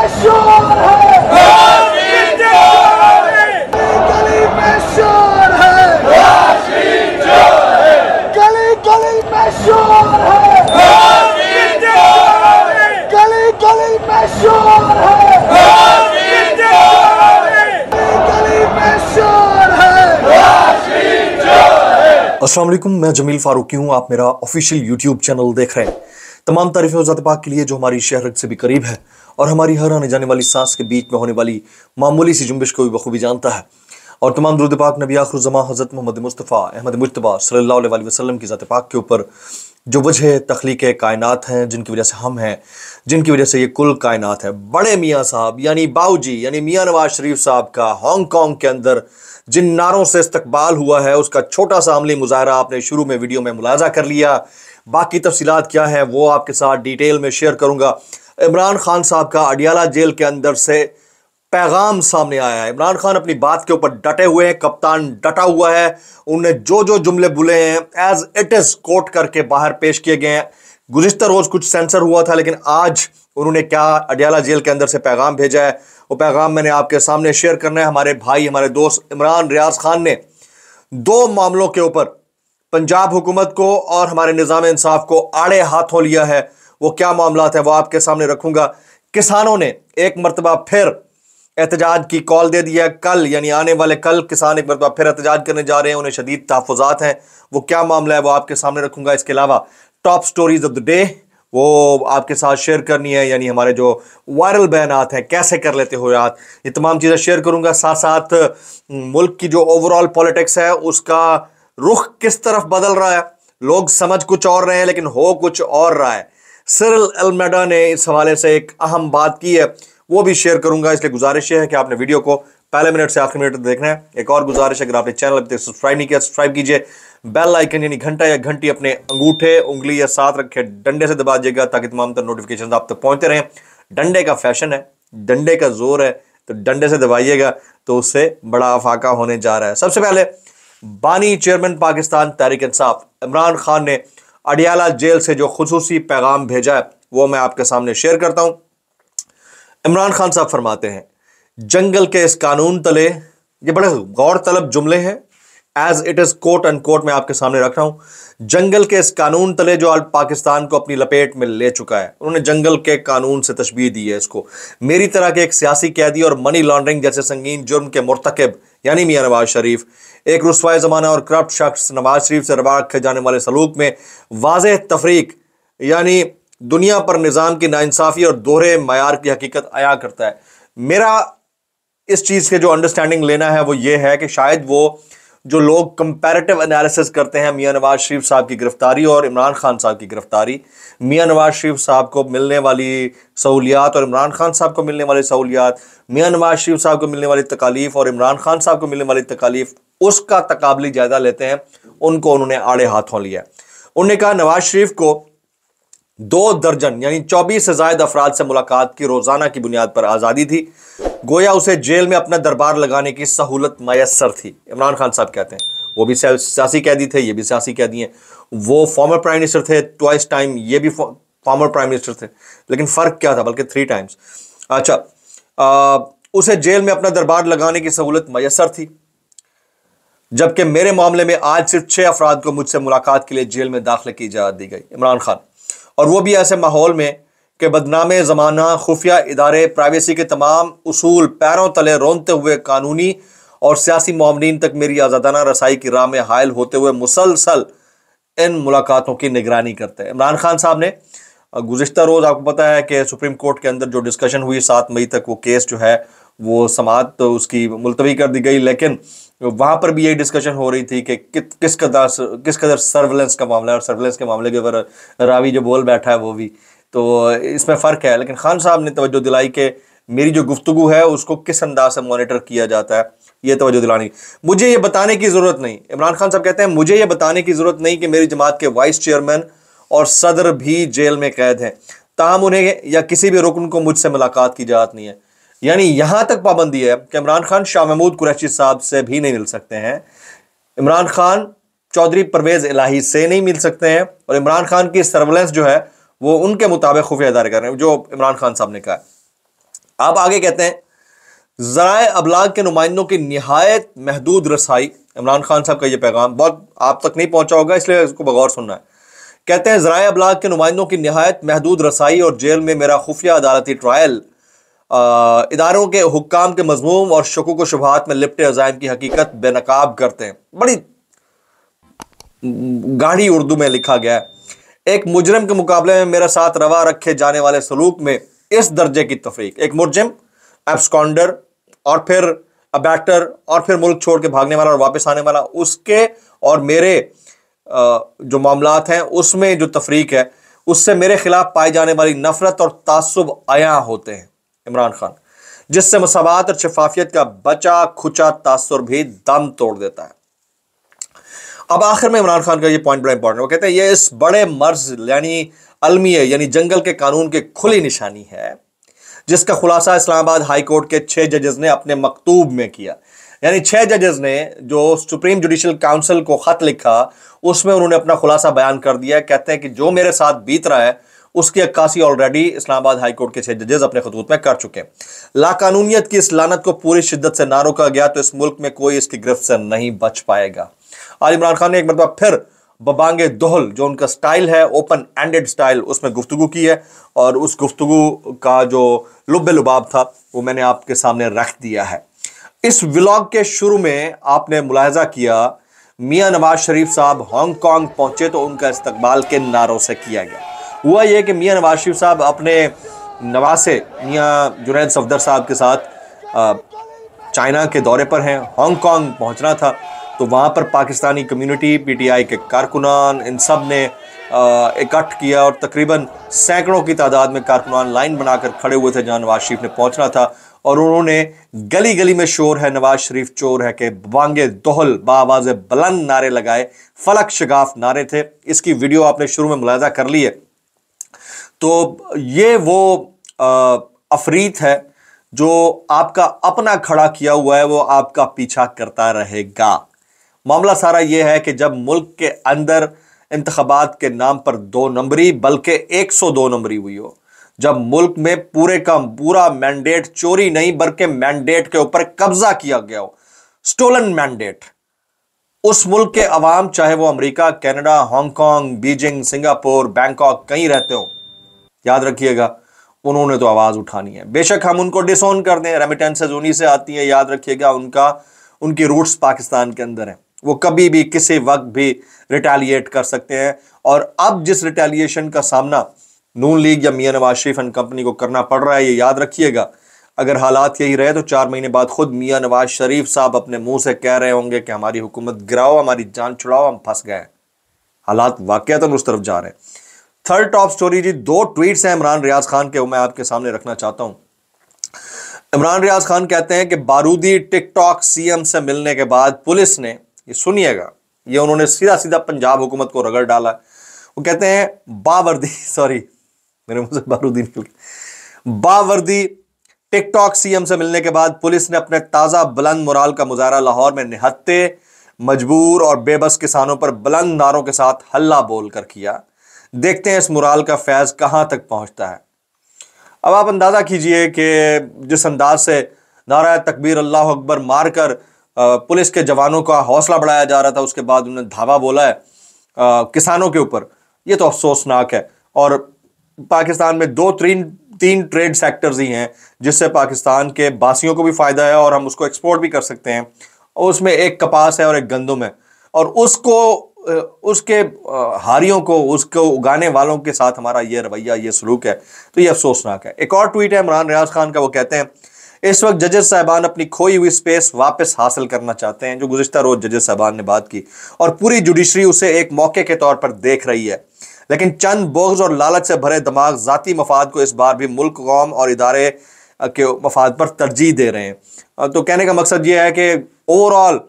में शोर है, गली में शोर है, गली गली में शोर है, गली गली में शोर है, गली में शोर है। अस्सलाम वालेकुम, मैं जमील फारूकी हूं। आप मेरा ऑफिशियल यूट्यूब चैनल देख रहे हैं। तमाम तारीफें ज़ात पाक के लिए जो हमारी शहर से भी करीब है और हमारी हर आने जाने वाली सांस के बीच में होने वाली मामूली सी जुम्बिश को भी बखूबी जानता है। और तमाम दुरूद पाक नबी आखिरुज़्ज़मा हज़रत मोहम्मद मुस्तफ़ा अहमद मुज्तबा सल्लल्लाहु अलैहि वसल्लम की ज़ात पाक के ऊपर जो वजह तख्लीक़ कायनात हैं, जिनकी वजह से हम हैं, जिनकी वजह से ये कुल कायनात है। बड़े मियाँ साहब यानी बाऊजी यानी मियाँ नवाज शरीफ साहब का हांगकांग के अंदर जिन नारों से इस्तकबाल हुआ है, उसका छोटा सा अमली मुजाहरा आपने शुरू में वीडियो में मुलाजा कर लिया। बाकी तफसीलात क्या है वो आपके साथ डिटेल में शेयर करूंगा। इमरान खान साहब का अडियाला जेल के अंदर से पैगाम सामने आया है। इमरान खान अपनी बात के ऊपर डटे हुए हैं, कप्तान डटा हुआ है। उन्होंने जो जो जुमले बोले हैं एज इट इज कोट करके बाहर पेश किए गए हैं। गुज़िश्ता रोज कुछ सेंसर हुआ था, लेकिन आज उन्होंने क्या अडियाला जेल के अंदर से पैगाम भेजा है, वो पैगाम मैंने आपके सामने शेयर करना है। हमारे भाई, हमारे दोस्त इमरान रियाज खान ने दो मामलों के ऊपर पंजाब हुकूमत को और हमारे निज़ाम इंसाफ को आड़े हाथों लिया है। वो क्या मामलात है वो आपके सामने रखूंगा। किसानों ने एक मरतबा फिर एहतजाज की कॉल दे दिया। कल यानी आने वाले कल किसान एक मरतबा फिर एहतजाज करने जा रहे हैं। उन्हें शदीद तहफ़्फ़ुज़ात हैं। वो क्या मामला है वो आपके सामने रखूंगा। इसके अलावा top stories of the day वो आपके साथ शेयर करनी है, यानी हमारे जो वायरल बयानात हैं कैसे कर लेते हो याद, ये तमाम चीज़ें शेयर करूंगा। साथ साथ मुल्क की जो ओवरऑल पॉलिटिक्स है उसका रुख किस तरफ बदल रहा है। लोग समझ कुछ और रहे हैं लेकिन हो कुछ और रहा है। सिरिल अल्मेडा ने इस हवाले से एक अहम बात की है, वो भी शेयर करूंगा। इसलिए गुजारिश है कि आपने वीडियो को पहले मिनट से आखिरी मिनट तक देखना है। एक और गुजारिश है, अगर आपने चैनल अभी तक सब्सक्राइब नहीं किया सब्सक्राइब कीजिए। बेल आइकन यानी घंटा या घंटी अपने अंगूठे उंगली या साथ रखे डंडे से दबा दीजिएगा ताकि तमाम तर नोटिफिकेशन आप तक पहुंचते रहें। डंडे का फैशन है, डंडे का जोर है, तो डंडे से दबाइएगा तो उससे बड़ा अफाका होने जा रहा है। सबसे पहले बानी चेयरमैन पाकिस्तान तहरीक इंसाफ इमरान खान ने अडियाला जेल से जो खुसूसी पैगाम भेजा है वो मैं आपके सामने शेयर करता हूं। इमरान खान साहब फरमाते हैं, जंगल के इस कानून तले, ये बड़े गौर तलब जुमले हैं, as it is quote and quote मैं आपके सामने रख रहा हूं। जंगल के इस कानून तले जो पाकिस्तान को अपनी लपेट में ले चुका है, उन्होंने जंगल के कानून से तशबीह दी है इसको। मेरी तरह के एक सियासी कैदी और मनी लॉन्ड्रिंग जैसे संगीन जुर्म के मुर्तकिब यानी मियां नवाज शरीफ, एक रुस्वाए ज़माना और करप्ट शख्स नवाज शरीफ से रवा रखे जाने वाले सलूक में वाज़ेह तफरीक यानी दुनिया पर निज़ाम की नाइंसाफ़ी और दोहरे मयार की हकीकत आया करता है। मेरा इस चीज़ के जो अंडरस्टैंडिंग लेना है वो ये है कि शायद वो जो लोग कंपैरेटिव एनालिसिस करते हैं मियां नवाज शरीफ साहब की गिरफ्तारी और इमरान खान साहब की गिरफ्तारी, मियां नवाज शरीफ साहब को मिलने वाली सहूलियात और इमरान खान साहब को मिलने वाली सहूलियात, मियां नवाज शरीफ साहब को मिलने वाली तकालीफ और इमरान खान साहब को मिलने वाली तकालीफ, उसका तकाबली जायजा लेते हैं। उनको उन्होंने आड़े हाथों लिया। उन्होंने कहा नवाज शरीफ को 2 दर्जन यानी 24 से ज़ायद अफराद से मुलाकात की रोज़ाना की बुनियाद पर आज़ादी थी। गोया उसे जेल में अपना दरबार लगाने की सहूलत मैसर थी। इमरान खान साहब कहते हैं वो भी सियासी कैदी थे, ये भी सियासी कैदी हैं। वो फॉर्मर प्राइम मिनिस्टर थे ट्वाइस टाइम, ये भी फॉर्मर प्राइम मिनिस्टर थे, लेकिन फ़र्क क्या था, बल्कि 3 टाइम्स। अच्छा, उसे जेल में अपना दरबार लगाने की सहूलत मैसर थी, जबकि मेरे मामले में आज सिर्फ 6 अफराद को मुझसे मुलाकात के लिए जेल में दाखिले की इजाज़त दी गई। इमरान खान, और वो भी ऐसे माहौल में कि बदनामे ज़माना खुफिया इदारे प्राइवेसी के तमाम उसूल पैरों तले रोनते हुए कानूनी और सियासी मामलीन तक मेरी आज़ादाना रसाई की राह में हायल होते हुए मुसलसल इन मुलाकातों की निगरानी करते हैं। इमरान खान साहब ने गुज़िश्ता रोज़ आपको पता है कि सुप्रीम कोर्ट के अंदर जो डिस्कशन हुई 7 मई तक वो केस जो है वो समाअत तो उसकी मुलतवी कर दी गई, लेकिन वहाँ पर भी यही डिस्कशन हो रही थी कि किस कदर सर्विलेंस का मामला है, और सर्विलेंस के मामले के ऊपर रावी जो बोल बैठा है वो भी, तो इसमें फ़र्क है। लेकिन खान साहब ने तवज्जो दिलाई कि मेरी जो गुफ्तगू है उसको किस अंदाज से मॉनिटर किया जाता है, ये तवज्जो दिलानी। मुझे ये बताने की ज़रूरत नहीं, इमरान खान साहब कहते हैं मुझे ये बताने की ज़रूरत नहीं कि मेरी जमात के वाइस चेयरमैन और सदर भी जेल में कैद हैं, ताहम उन्हें या किसी भी रुकन को मुझसे मुलाकात की इजाज़त नहीं है। यानी यहां तक पाबंदी है कि इमरान खान शाह महमूद कुरैशी साहब से भी नहीं मिल सकते हैं, इमरान खान चौधरी परवेज इलाही से नहीं मिल सकते हैं, और इमरान खान की सर्विलेंस जो है वो उनके मुताबिक खुफिया इदारे कर रहे हैं, जो इमरान खान साहब ने कहा। आप आगे कहते हैं, ज़राए अबलाग के नुमाइंदों की निहायत महदूद रसाई। इमरान खान साहब का यह पैगाम बहुत आप तक नहीं पहुंचा होगा, इसलिए इसको बगौर सुनना है। कहते हैं, ज़राए अबलाग के नुमाइंदों की निहायत महदूद रसाई और जेल में मेरा खुफिया अदालती ट्रायल इदारों के हुक्काम के मज़मूम और शकूक व शुबहात में लिपटे अज़ाइम की हकीकत बेनकाब करते हैं। बड़ी गाढ़ी उर्दू में लिखा गया है। एक मुजरिम के मुकाबले में मेरे साथ रवा रखे जाने वाले सलूक में इस दर्जे की तफरीक, एक मुजरिम, एब्सकॉन्डर और फिर अबैक्टर और फिर मुल्क छोड़ के भागने वाला और वापस आने वाला, उसके और मेरे जो मामलात हैं उसमें जो तफरीक है उससे मेरे खिलाफ पाई जाने वाली नफरत और तासुब आया होते हैं। इमरान खान, जिससे मसावात और शफाफियत का बचा खुचा तासुर भी दम तोड़ देता है। अब आखिर में इमरान खान का ये पॉइंट बड़ा इंपॉर्टेंट है। वो कहते हैं, ये इस बड़े मर्ज यानी अलमिया यानी जंगल के कानून की खुली निशानी है, जिसका खुलासा इस्लामाबाद हाई कोर्ट के 6 जजेस ने अपने मकतूब में किया। यानी 6 जजेस ने जो सुप्रीम जुडिशल काउंसिल को खत लिखा उसमें उन्होंने अपना खुलासा बयान कर दिया। कहते हैं कि जो मेरे साथ बीत रहा है उसकी अक्कासी ऑलरेडी इस्लामाबाद हाई कोर्ट के 6 जजेस अपने खतूत में कर चुके हैं। लाकानूनियत की इस लानत को पूरी शिद्दत से ना रोका गया तो इस मुल्क में कोई इसकी गिरफ्त से नहीं बच पाएगा। आज इमरान खान ने एक मरतबा फिर बबांगे दोहल, जो उनका स्टाइल है ओपन एंडेड स्टाइल, उसमें गुफ्तगू की है और उस गुफ्तगू का जो लुब्बे लुबाब था वो मैंने आपके सामने रख दिया है। इस व्लॉग के शुरू में आपने मुलाहजा किया मियां नवाज शरीफ साहब हांगकांग पहुंचे तो उनका इस्तकबाल के नारों से किया गया। हुआ यह कि मियां नवाज शरीफ साहब अपने नवासे मियां जुनैद सफदर साहब के साथ चाइना के दौरे पर हैं, हांगकांग पहुंचना था, तो वहाँ पर पाकिस्तानी कम्युनिटी, पीटीआई के कारकुनान, इन सब ने इकट्ठ किया और तकरीबन सैकड़ों की तादाद में कारकुनान लाइन बनाकर खड़े हुए थे जहाँ नवाज शरीफ ने पहुंचना था। और उन्होंने गली गली में शोर है नवाज शरीफ चोर है के बांगे दोहल बावाज़ बुलंद नारे लगाए, फलक शगाफ नारे थे। इसकी वीडियो आपने शुरू में मुलाहिजा कर ली है। तो ये वो अफरीत है जो आपका अपना खड़ा किया हुआ है, वो आपका पीछा करता रहेगा। मामला सारा यह है कि जब मुल्क के अंदर इंतखाबात के नाम पर 2 नंबरी बल्कि 102 नंबरी हुई हो, जब मुल्क में पूरे का पूरा मैंडेट चोरी नहीं बल्कि मैंडेट के ऊपर कब्जा किया गया हो, स्टोलन मैंडेट, उस मुल्क के अवाम चाहे वो America, Canada, Hong Kong, Beijing, Singapore, Bangkok कहीं रहते हो, याद रखिएगा उन्होंने तो आवाज उठानी है। बेशक हम उनको डिसोन कर दें, रेमिटेंसेज उन्हीं से आती है, याद रखिएगा उनकी रूट्स पाकिस्तान के अंदर हैं, वो कभी भी किसी वक्त भी रिटेलिएट कर सकते हैं। और अब जिस रिटेलिएशन का सामना नून लीग या मियां नवाज शरीफ एंड कंपनी को करना पड़ रहा है, ये याद रखिएगा, अगर हालात यही रहे तो 4 महीने बाद खुद मियां नवाज शरीफ साहब अपने मुंह से कह रहे होंगे कि हमारी हुकूमत गिराओ, हमारी जान छुड़ाओ, हम फंस गए। हालात वाकईतन उस तरफ जा रहे हैं। थर्ड टॉप स्टोरी जी, 2 ट्वीट्स हैं इमरान रियाज खान के, वो मैं आपके सामने रखना चाहता हूं। इमरान रियाज खान कहते हैं कि बारूदी टिकटॉक सीएम से मिलने के बाद पुलिस ने, ये सुनिएगा, ये उन्होंने सीधा सीधा पंजाब हुकूमत को रगड़ डाला। वो कहते हैं बावर्दी, सॉरी मेरे मुंह से बारूदी निकल गया, बावर्दी टिकटॉक सीएम से मिलने के बाद पुलिस ने अपने ताजा बुलंद मोराल का मुजाहरा लाहौर में निहत्ते, मजबूर और बेबस किसानों पर बुलंद नारों के साथ हल्ला बोलकर किया। देखते हैं इस मुराल का फैज कहां तक पहुंचता है। अब आप अंदाजा कीजिए कि जिस अंदाज से नारा तकबीर अल्लाह अकबर मारकर पुलिस के जवानों का हौसला बढ़ाया जा रहा था, उसके बाद उन्होंने धावा बोला है किसानों के ऊपर, ये तो अफसोसनाक है। और पाकिस्तान में 2-3 ट्रेड सेक्टर्स ही हैं जिससे पाकिस्तान के बासियों को भी फायदा है और हम उसको एक्सपोर्ट भी कर सकते हैं, और उसमें एक कपास है और एक गंदम है, और उसके हारियों को, उसको उगाने वालों के साथ हमारा ये रवैया, ये सलूक है, तो ये अफसोसनाक है। एक और ट्वीट है इमरान रियाज खान का, वो कहते हैं इस वक्त जजेस साहबान अपनी खोई हुई स्पेस वापस हासिल करना चाहते हैं, जो गुज़िश्ता रोज जजेस साहबान ने बात की, और पूरी जुडिशरी उसे एक मौके के तौर पर देख रही है, लेकिन चंद बोझ और लालच से भरे दिमाग जाती मफाद को इस बार भी मुल्क, कौम और इदारे के मफाद पर तरजीह दे रहे हैं। तो कहने का मकसद ये है कि overall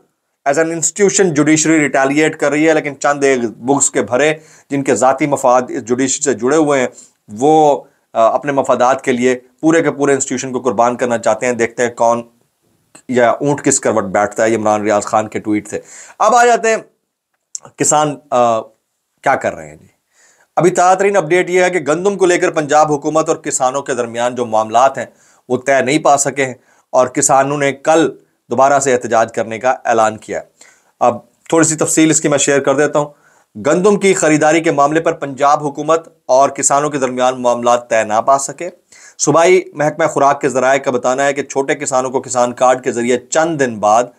as an institution judiciary retaliate कर रही है, लेकिन चंद एक बुक्स के भरे जिनके ज़ाती मफाद इस जुडिशरी से जुड़े हुए हैं, वो अपने मफादात के लिए पूरे के पूरे इंस्टीट्यूशन को कुर्बान करना चाहते हैं। देखते हैं कौन या ऊंट किस करवट बैठता है। ये इमरान रियाज खान के ट्वीट थे। अब आ जाते हैं किसान क्या कर रहे हैं जी। अभी ताज़ा तरीन अपडेट यह है कि गंदम को लेकर पंजाब हुकूमत और किसानों के दरमियान जो मामलात हैं वो तय नहीं पा सके हैं और किसानों ने कल दोबारा से एहतजाज करने का ऐलान किया है। अब थोड़ी सी तफसील इसकी मैं शेयर कर देता हूं। गंदम की खरीदारी के मामले पर पंजाब हुकूमत और किसानों के दरमियान मामला तय ना पा सके। सूबाई महकमा खुराक के जराये का बताना है कि छोटे किसानों को किसान कार्ड के जरिए चंद दिन बाद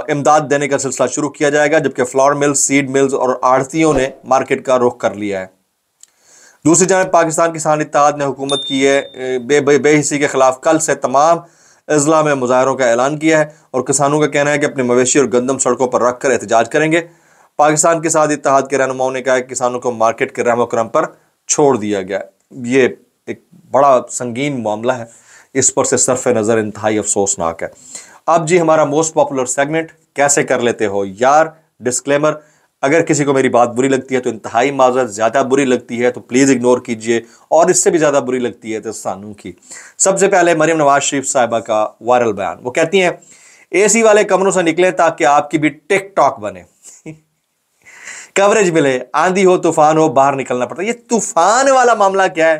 इमदाद देने का सिलसिला शुरू किया जाएगा, जबकि फ्लावर मिल्स, सीड मिल्स और आड़तियों ने मार्केट का रुख कर लिया है। दूसरी जानब पाकिस्तान किसान इत्तेहाद ने हुकूमत की बेहिसी के खिलाफ कल से तमाम अजला में मुजाहरों का ऐलान किया है और किसानों का कहना है कि अपने मवेशी और गंदम सड़कों पर रख कर एहतजाज करेंगे। पाकिस्तान किसान इत्तेहाद के रहनुमाओं ने कहा है कि किसानों को मार्केट के रहमो करम पर छोड़ दिया गया। ये एक बड़ा संगीन मामला है, इस पर से सरफ नज़र इंतहाई अफसोसनाक है। अब जी हमारा मोस्ट पॉपुलर सेगमेंट कैसे कर लेते हो यार। डिस्क्लेमर, अगर किसी को मेरी बात बुरी लगती है तो इंतहाई माजरत, ज़्यादा बुरी लगती है तो प्लीज़ इग्नोर कीजिए और इससे भी ज़्यादा बुरी लगती है तो सानू की। सबसे पहले मरियम नवाज शरीफ साहिबा का वायरल बयान। वो कहती हैं एसी वाले कमरों से निकले ताकि आपकी भी टिकटॉक बने, कवरेज मिले, आंधी हो तूफान हो बाहर निकलना पड़ता है। ये तूफान वाला मामला क्या है?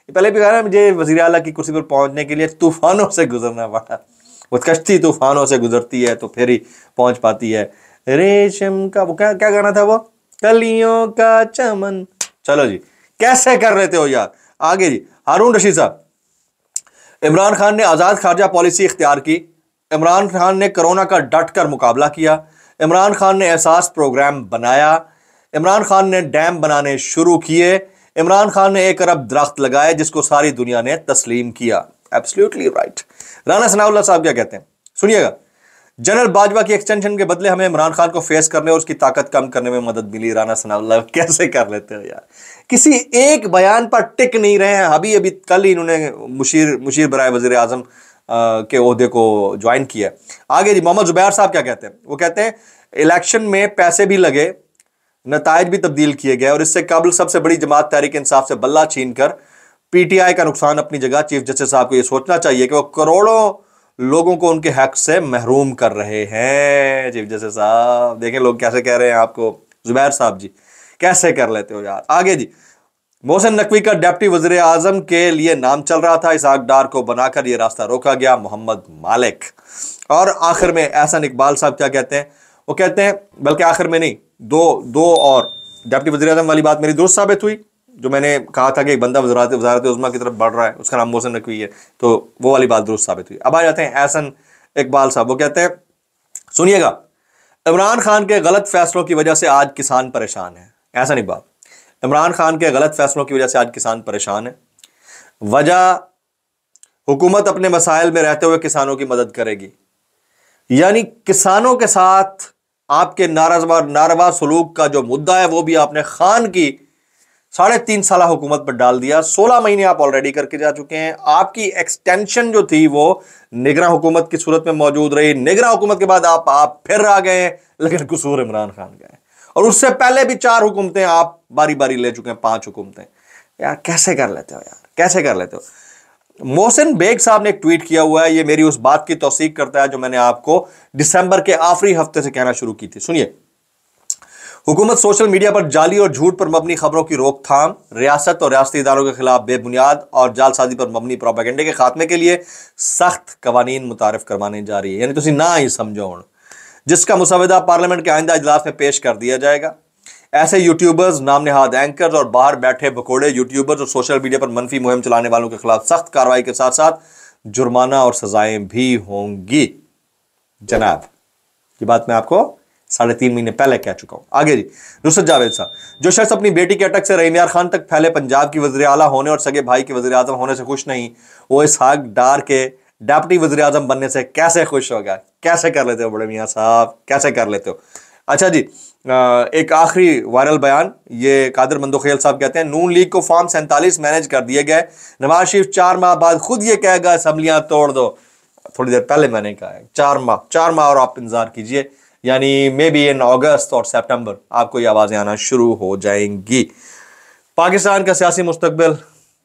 पहले भी कहा ना, मुझे वज़ीर आला की कुर्सी पर पहुंचने के लिए तूफानों से गुजरना पड़ा। वो कश्ती तूफानों से गुजरती है तो फिर ही पहुंच पाती है। रेशम का वो क्या गाना था, वो कलियों का चमन। चलो जी, कैसे कर लेते हो यार। आगे जी, हारून रशीद साहब, इमरान खान ने आजाद खारजा पॉलिसी इख्तियार की। इमरान खान ने कोरोना का डट कर मुकाबला किया। इमरान खान ने एहसास प्रोग्राम बनाया। इमरान खान ने डैम बनाने शुरू किए। इमरान खान ने 1 अरब दरख्त लगाए जिसको सारी दुनिया ने तस्लीम किया। Absolutely right. राना सनाउल्लाह साहब क्या कहते हैं, सुनिएगा। जनरल बाजवा की एक्सटेंशन के बदले हमें इमरान खान को फेस करने और उसकी ताकत कम करने में मदद मिली। राना सनाउल्लाह कैसे कर लेते हो यार, किसी एक बयान पर टिक नहीं रहे हैं। अभी कल ही इन्होंने मुशीर बराए वजीर आजम के ओहदे को ज्वाइन किया। आगे जी, मोहम्मद जुबैर साहब क्या कहते हैं, वो कहते हैं इलेक्शन में पैसे भी लगे, नताइज भी तब्दील किए गए और इससे काबिल सबसे बड़ी जमात तहरीक इंसाफ से बल्ला छीन कर पीटीआई का नुकसान अपनी जगह। चीफ जस्टिस साहब को यह सोचना चाहिए कि वो करोड़ों लोगों को उनके हक से महरूम कर रहे हैं। चीफ जस्टिस साहब देखें लोग कैसे कह रहे हैं आपको। जुबैर साहब जी कैसे कर लेते हो यार। आगे जी, मोहसिन नकवी का डिप्टी वजीर आजम के लिए नाम चल रहा था, इसहाक डार को बनाकर यह रास्ता रोका गया। मोहम्मद मालिक। और आखिर में एहसन इकबाल साहब क्या कहते हैं, वो कहते हैं, बल्कि आखिर में नहीं, दो और डिप्टी वजीर आजम वाली बात मेरी दुरुस्त साबित हुई। जो मैंने कहा था कि एक बंदा वज़ारत उज़्मा की तरफ बढ़ रहा है, उसका नाम मोहसिन नकवी है, तो वो वाली बात दुरुस्त साबित हुई। अब आ जाते हैं एहसन इकबाल साहब। वो कहते हैं, सुनिएगा, इमरान खान के गलत फैसलों की वजह से आज किसान परेशान है। एहसन इकबाल, इमरान खान के गलत फैसलों की वजह से आज किसान परेशान है। वजह, हुकूमत अपने मसाइल में रहते हुए किसानों की मदद करेगी, यानी किसानों के साथ आपके नारवा सलूक का जो मुद्दा है वो भी आपने खान की 3.5 साल हुकूमत पर डाल दिया। 16 महीने आप ऑलरेडी करके जा चुके हैं। आपकी एक्सटेंशन जो थी वो निगरान हुकूमत की सूरत में मौजूद रही। निगरान हुकूमत के बाद आप फिर आ गए, लेकिन कसूर इमरान खान का है। और उससे पहले भी 4 हुकूमतें आप बारी बारी ले चुके हैं, 5 हुकूमतें। यार कैसे कर लेते हो यार, कैसे कर लेते हो। मोहसिन बेग साहब ने एक ट्वीट किया हुआ है, ये मेरी उस बात की तौसीक करता है जो मैंने आपको दिसंबर के आखिरी हफ्ते से कहना शुरू की थी। सुनिए, हुकूमत सोशल मीडिया पर जाली और झूठ पर मबनी खबरों की रोकथाम, रियासत और रियासती इदारों के खिलाफ बेबुनियाद और जालसाजी पर मबनी प्रोपेगेंडे के खात्मे के लिए सख्त कवानीन मुतारिफ करवाने जा रही है। यानी तुसी ना ही समझो, जिसका मुसवदा पार्लियामेंट के आइंदा इजलास में पेश कर दिया जाएगा। ऐसे यूट्यूबर्स, नाम नहाद एंकर्स और बाहर बैठे बकोड़े यूट्यूबर्स और सोशल मीडिया पर मनफी मुहिम चलाने वालों के खिलाफ सख्त कार्रवाई के साथ साथ जुर्माना और सजाएं भी होंगी। जनाब, ये बात मैं आपको 3.5 महीने पहले कह चुका हूं। आगे जी, नुसरत जावेद साहब, जो शख्स अपनी बेटी के अटक से रहीम यार खान तक फैले पंजाब की वज़ीर आला होने और सगे भाई के वज़ीर आज़म होने से खुश नहीं, वो इसहाक डार के डिप्टी वज़ीर आज़म बनने से कैसे खुश होगा। कैसे कर लेते हो बड़े मियाँ साहब, कैसे कर लेते हो। अच्छा जी, एक आखिरी वायरल बयान, ये कादिर मंदोखेल साहब कहते हैं, नून लीग को फॉर्म 47 मैनेज कर दिए गए। नवाज शरीफ 4 माह बाद खुद ये कहेगा असम्बलियां तोड़ दो। थोड़ी देर पहले मैंने कहा है 4 माह और आप इंतजार कीजिए, यानी मे बी इन अगस्त और सितंबर आपको ये आवाज़ें आना शुरू हो जाएंगी। पाकिस्तान का सियासी मुस्तकबिल,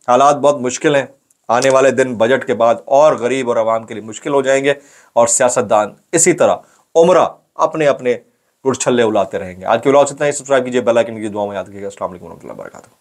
हालात बहुत मुश्किल हैं। आने वाले दिन बजट के बाद और गरीब और आवाम के लिए मुश्किल हो जाएंगे और सियासतदान इसी तरह उम्रा अपने अपने गुड़छल्ले उलाते रहेंगे। आज के व्लॉग इतना ही। सब्सक्राइब कीजिए, बेल आइकन की दुआ में याद रखिएगा। अस्सलाम वालेकुम व रहमतुल्लाहि व बरकातहू।